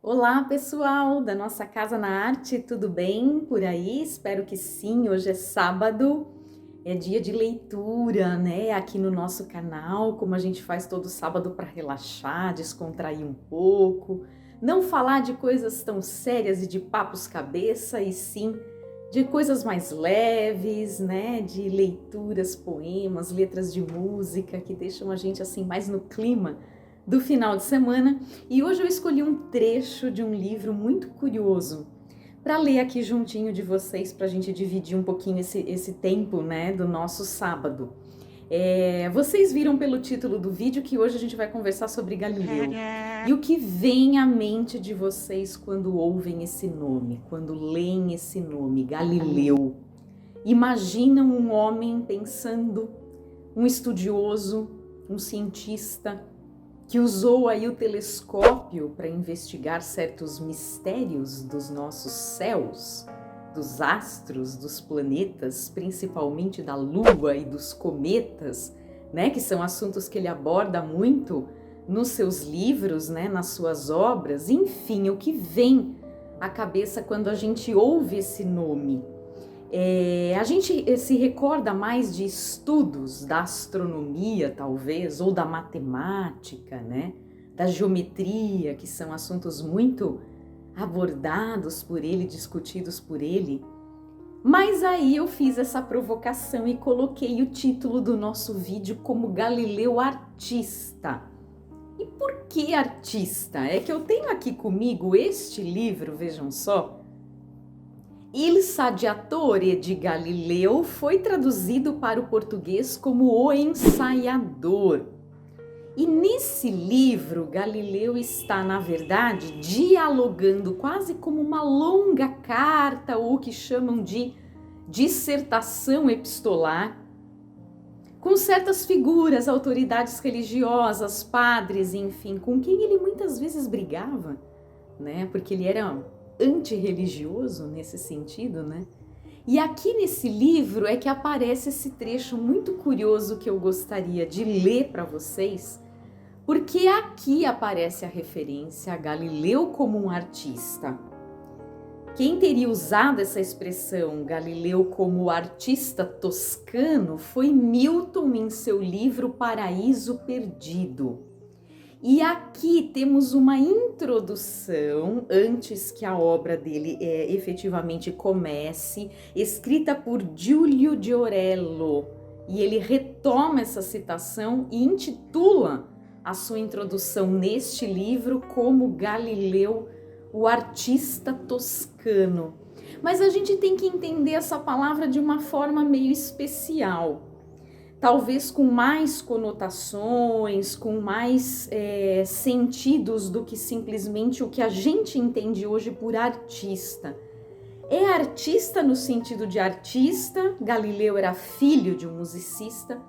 Olá, pessoal da nossa Casa na Arte, tudo bem por aí? Espero que sim. Hoje é sábado, é dia de leitura, né? Aqui no nosso canal, como a gente faz todo sábado para relaxar, descontrair um pouco, não falar de coisas tão sérias e de papos cabeça, e sim de coisas mais leves, né? De leituras, poemas, letras de música que deixam a gente assim mais no clima do final de semana. E hoje eu escolhi um trecho de um livro muito curioso para ler aqui juntinho de vocês, para a gente dividir um pouquinho esse tempo, né, do nosso sábado. Vocês viram pelo título do vídeo que hoje a gente vai conversar sobre Galileu. E o que vem à mente de vocês quando ouvem esse nome, quando leem esse nome, Galileu? Imaginam um homem pensando, um estudioso, um cientista, que usou aí o telescópio para investigar certos mistérios dos nossos céus, dos astros, dos planetas, principalmente da Lua e dos cometas, né, que são assuntos que ele aborda muito nos seus livros, né, nas suas obras. Enfim, o que vem à cabeça quando a gente ouve esse nome? A gente se recorda mais de estudos da astronomia, talvez, ou da matemática, né? Da geometria, que são assuntos muito abordados por ele, discutidos por ele. Mas aí eu fiz essa provocação e coloquei o título do nosso vídeo como Galileu Artista. E por que artista? É que eu tenho aqui comigo este livro, vejam só, Il Saggiatore de Galileu, foi traduzido para o português como O Ensaiador. E nesse livro, Galileu está, na verdade, dialogando quase como uma longa carta, ou o que chamam de dissertação epistolar, com certas figuras, autoridades religiosas, padres, enfim, com quem ele muitas vezes brigava, né? Porque ele era antirreligioso nesse sentido, né? E aqui nesse livro é que aparece esse trecho muito curioso que eu gostaria de ler para vocês, porque aqui aparece a referência a Galileu como um artista. Quem teria usado essa expressão Galileu como artista toscano foi Milton em seu livro Paraíso Perdido. E aqui temos uma introdução, antes que a obra dele efetivamente comece, escrita por Giulio de Orello. E ele retoma essa citação e intitula a sua introdução neste livro como Galileu, o artista toscano. Mas a gente tem que entender essa palavra de uma forma meio especial. Talvez com mais conotações, com mais sentidos do que simplesmente o que a gente entende hoje por artista. É artista no sentido de artista, Galileu era filho de um musicista,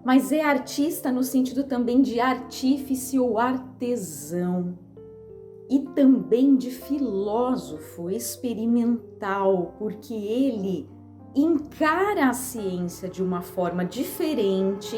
mas é artista no sentido também de artífice ou artesão, e também de filósofo experimental, porque ele encara a ciência de uma forma diferente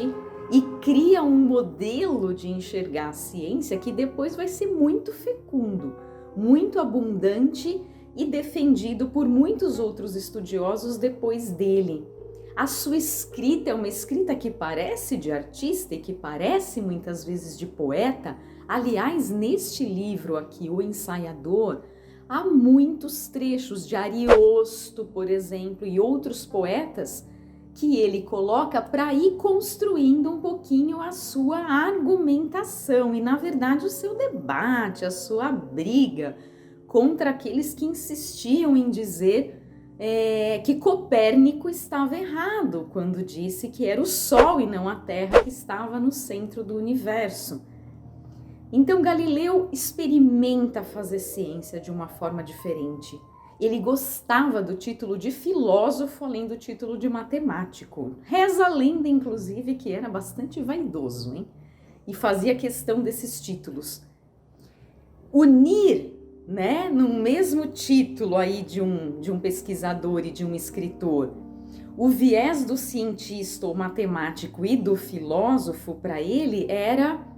e cria um modelo de enxergar a ciência que depois vai ser muito fecundo, muito abundante e defendido por muitos outros estudiosos depois dele. A sua escrita é uma escrita que parece de artista e que parece muitas vezes de poeta. Aliás, neste livro aqui, O Ensaiador, há muitos trechos de Ariosto, por exemplo, e outros poetas que ele coloca para ir construindo um pouquinho a sua argumentação e, na verdade, o seu debate, a sua briga contra aqueles que insistiam em dizer que Copérnico estava errado quando disse que era o Sol e não a Terra que estava no centro do universo. Então Galileu experimenta fazer ciência de uma forma diferente. Ele gostava do título de filósofo além do título de matemático. Reza a lenda, inclusive, que era bastante vaidoso, hein? E fazia questão desses títulos. Unir, né, no mesmo título aí de um pesquisador e de um escritor, o viés do cientista ou matemático e do filósofo, para ele, era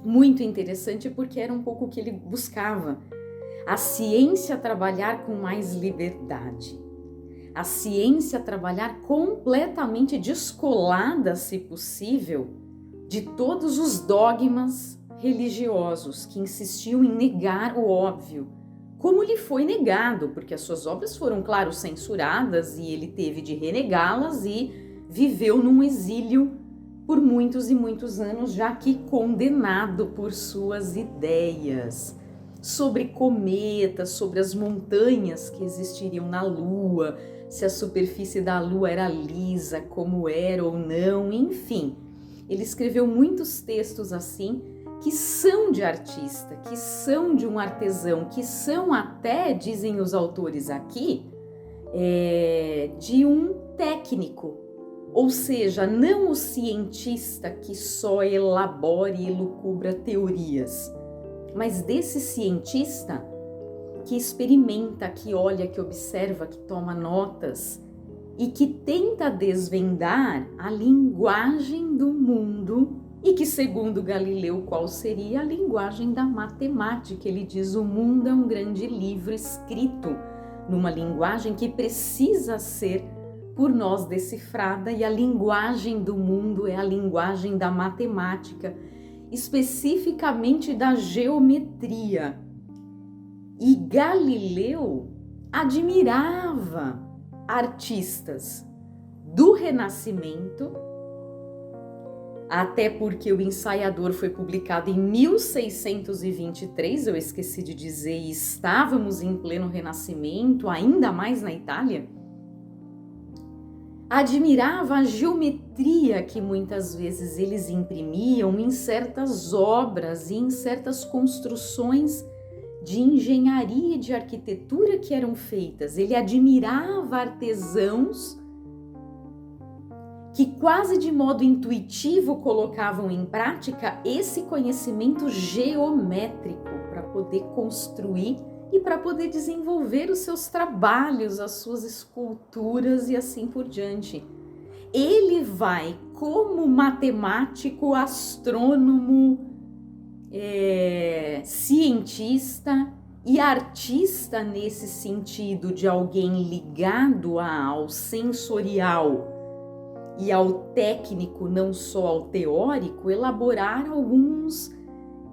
muito interessante porque era um pouco o que ele buscava. A ciência trabalhar com mais liberdade. A ciência trabalhar completamente descolada, se possível, de todos os dogmas religiosos que insistiam em negar o óbvio, como lhe foi negado, porque as suas obras foram, claro, censuradas e ele teve de renegá-las e viveu num exílio por muitos e muitos anos, já que condenado por suas ideias sobre cometas, sobre as montanhas que existiriam na Lua, se a superfície da Lua era lisa, como era ou não, enfim. Ele escreveu muitos textos assim, que são de artista, que são de um artesão, que são até, dizem os autores aqui, de um técnico. Ou seja, não o cientista que só elabora e elucubra teorias, mas desse cientista que experimenta, que olha, que observa, que toma notas e que tenta desvendar a linguagem do mundo e que, segundo Galileu, qual seria a linguagem da matemática? Ele diz: o mundo é um grande livro escrito numa linguagem que precisa ser por nós decifrada, e a linguagem do mundo é a linguagem da matemática, especificamente da geometria. E Galileu admirava artistas do Renascimento, até porque o Ensaiador foi publicado em 1623, eu esqueci de dizer, e estávamos em pleno Renascimento, ainda mais na Itália. Admirava a geometria que muitas vezes eles imprimiam em certas obras e em certas construções de engenharia e de arquitetura que eram feitas. Ele admirava artesãos que quase de modo intuitivo colocavam em prática esse conhecimento geométrico para poder construir e para poder desenvolver os seus trabalhos, as suas esculturas e assim por diante. Ele vai, como matemático, astrônomo, cientista e artista nesse sentido de alguém ligado ao sensorial e ao técnico, não só ao teórico, elaborar alguns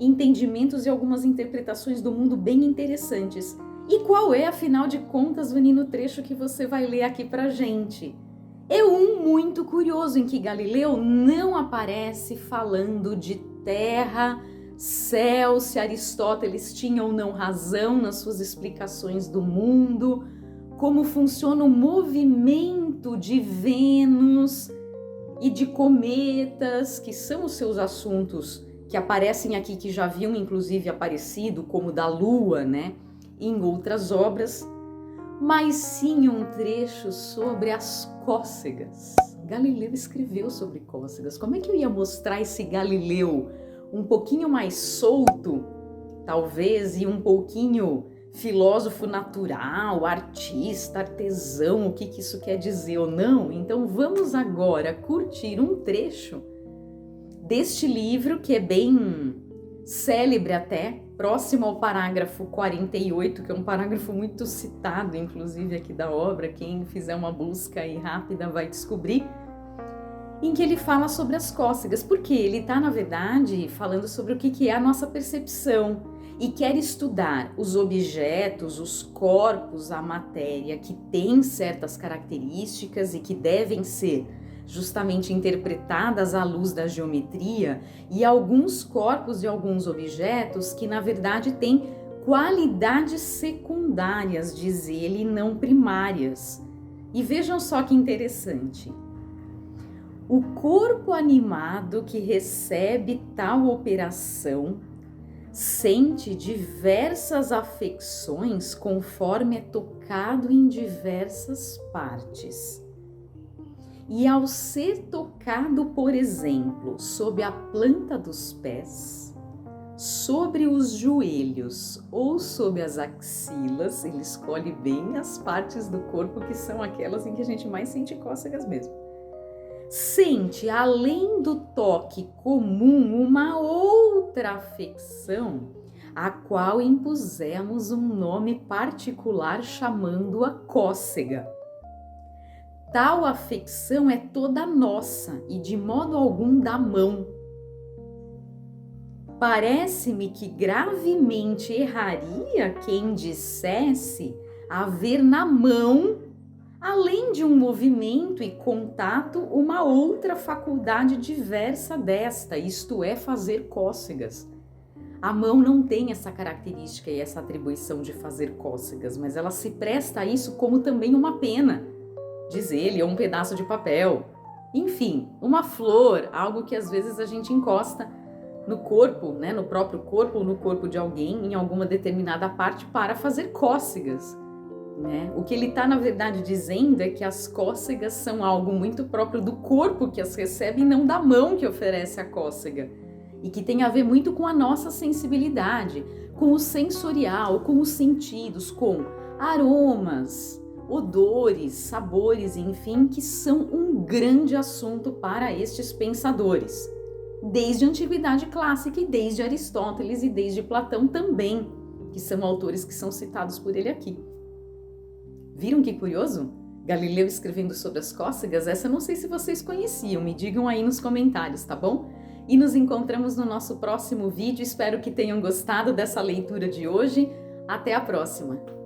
entendimentos e algumas interpretações do mundo bem interessantes. E qual é, afinal de contas, Vani, no trecho que você vai ler aqui pra gente? É um muito curioso, em que Galileu não aparece falando de terra, céu, se Aristóteles tinha ou não razão nas suas explicações do mundo, como funciona o movimento de Vênus e de cometas, que são os seus assuntos que aparecem aqui, que já haviam inclusive aparecido, como da Lua, né, em outras obras, mas sim um trecho sobre as cócegas. Galileu escreveu sobre cócegas. Como é que eu ia mostrar esse Galileu um pouquinho mais solto, talvez, e um pouquinho filósofo natural, artista, artesão, o que isso quer dizer ou não? Então vamos agora curtir um trecho deste livro, que é bem célebre até, próximo ao parágrafo 48, que é um parágrafo muito citado, inclusive aqui da obra, quem fizer uma busca aí rápida vai descobrir, em que ele fala sobre as cócegas, porque ele está, na verdade, falando sobre o que é a nossa percepção e quer estudar os objetos, os corpos, a matéria que tem certas características e que devem ser justamente interpretadas à luz da geometria, e alguns corpos e alguns objetos que, na verdade, têm qualidades secundárias, diz ele, não primárias. E vejam só que interessante. O corpo animado que recebe tal operação sente diversas afecções conforme é tocado em diversas partes. E ao ser tocado, por exemplo, sob a planta dos pés, sobre os joelhos ou sob as axilas, ele escolhe bem as partes do corpo que são aquelas em que a gente mais sente cócegas mesmo. Sente, além do toque comum, uma outra afecção a qual impusemos um nome particular chamando-a cócega. Tal afecção é toda nossa e de modo algum da mão. Parece-me que gravemente erraria quem dissesse haver na mão, além de um movimento e contato, uma outra faculdade diversa desta, isto é, fazer cócegas. A mão não tem essa característica e essa atribuição de fazer cócegas, mas ela se presta a isso como também uma pena, diz ele, ou um pedaço de papel. Enfim, uma flor, algo que às vezes a gente encosta no corpo, né, no próprio corpo ou no corpo de alguém, em alguma determinada parte, para fazer cócegas. Né? O que ele está, na verdade, dizendo é que as cócegas são algo muito próprio do corpo que as recebe e não da mão que oferece a cócega. E que tem a ver muito com a nossa sensibilidade, com o sensorial, com os sentidos, com aromas, odores, sabores, enfim, que são um grande assunto para estes pensadores. Desde a Antiguidade Clássica e desde Aristóteles e desde Platão também, que são autores que são citados por ele aqui. Viram que curioso? Galileu escrevendo sobre as cócegas? Essa eu não sei se vocês conheciam, me digam aí nos comentários, tá bom? E nos encontramos no nosso próximo vídeo, espero que tenham gostado dessa leitura de hoje. Até a próxima!